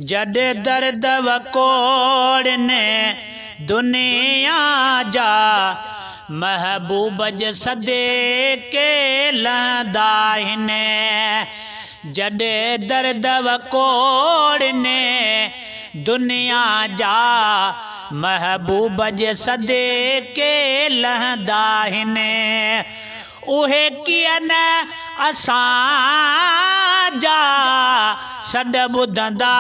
जड दर्द वकोड़ ने दुनिया जा महबूब ज सदे के लहंदा हिने। जड दर्द वकोड़ ने दुनिया जा महबूब ज सदे के लहंदा हिने। उहे कियन असां जा सड ॿुधंदा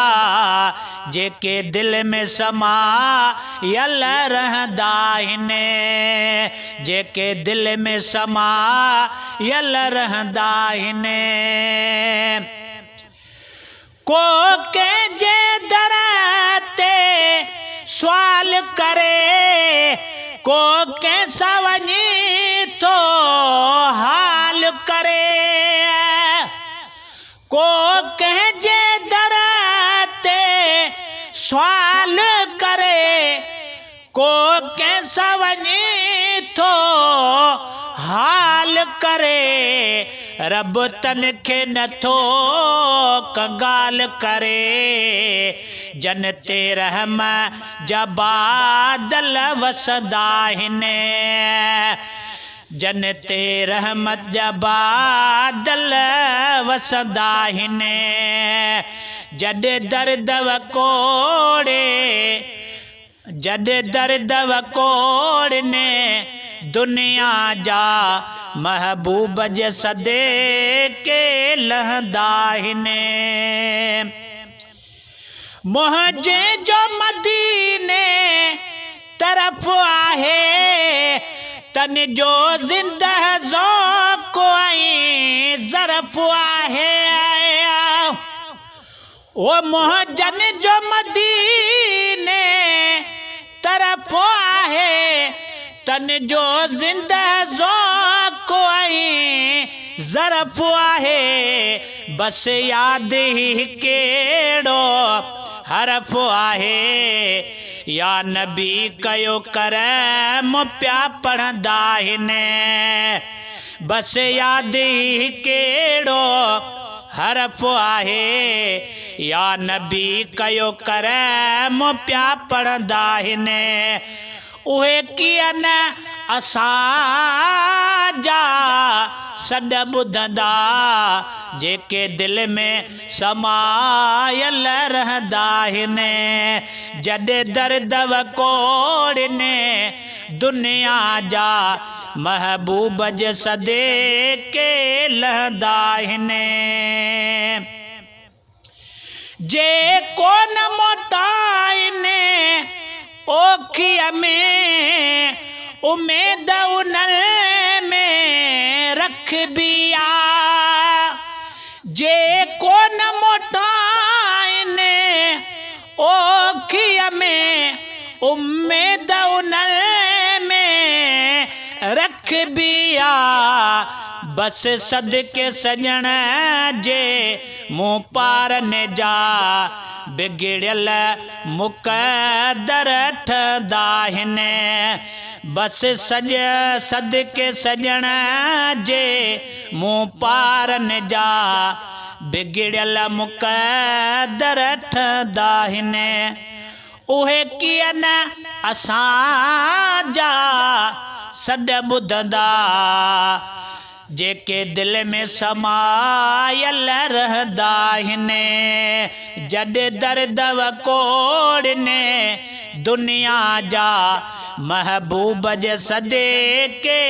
जेके दिल में समायल रहंदा आहिनि। जेके दिल में समायल रहंदा आहिनि। को कंहिंजे दर ते सुवाल करे को कंहिंसां वञी थो हाल करे। को कंहिंजे दर ते सुवाल करे को कंहिंसां वञी थो हाल करे। रब तन खे नथो कंगाल करे। जन्नते रहम जा बादल वसंदा आहिनि। जन्नते रहमत जा बादल वसंदा आहिनि। जड दर्द वकोड़े जड दर्द वकोड़ ने दुनिया जा महबूब ज सदे के लहंदा आहिनि। मुंहिंजे जो मदीने तरफ़ आहे तन जो ज़िंदह ज़ौक़ ऐं ज़रफ़ आहे। ओ मुंहिंजन जो मदीने तरफ़ आहे तन जो ज़िंदह ज़ौक़ ऐं ज़रफ़ आहे। बस याद ही कहिड़ो हरफ़ आहे। या नबी कयो करम पिया पढ़ंदा आहिनि। बस याद ही कहिड़ो हरफ़ आहे। या नबी कयो करम पिया पढ़ंदा आहिनि। उहे कीअं न असां जा सड ॿुधंदा जेके दिल में समायल रहंदा आहिनि। जड दर्द वकोड़ ने दुनिया जा महबूब ज सदे के लहंदा आहिनि। जे कोन मोटाइने ओखीअ में उमेद उन में रखबी आ। जे कोन मोटाइने ओखीअ में उमेद उन में रखबी आ। बस सदके सजण जे मुँह पारनि जा बिगड़ियल मुक़दर ठहंदा आहिनि। बस सदके सजण जे मुँह पारनि जा बिगड़ियल मुक़दर ठहंदा आहिनि। उहे कीअं न असां जा सड ॿुधंदा जेके दिल में समायल रहंदा आहिनि। जड दर्द वकोड़ ने दुनिया जा महबूब ज सदे के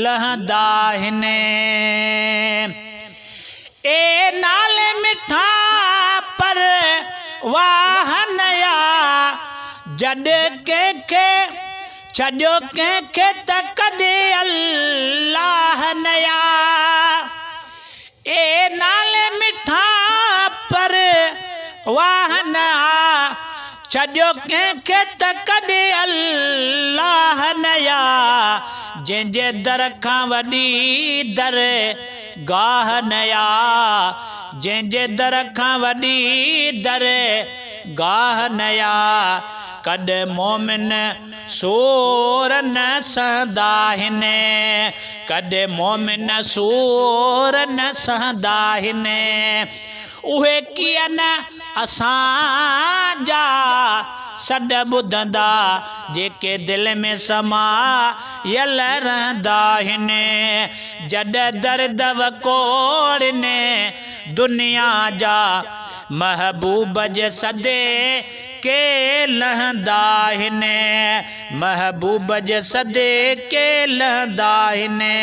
लहंदा आहिनि। ए नाले मिठा पर वाह नया जड कंहिंखे छॾियो कंहिंखे त कॾहिं अल्लाह नया। ए नाले मिठा पर वाह नया छॾियो कंहिंखे त कॾहिं अल्लाह नया। जंहिंजे दर खां वॾी दर गाह नया। जंहिंजे दर खां वॾी दर गाह नया। कद मोमिन सूर न सहंदा आहिनि। कद मोमिन सूर न सहंदा आहिनि। उहे कीअं न असां जा सॾ ॿुधंदा जेके दिल में समायल रहंदा आहिनि। जॾहिं दर्द वकोड़ने दुनिया जा महबूब जे सदे के लहंदा आहिनि, महबूब जे सदे के लहंदा आहिनि।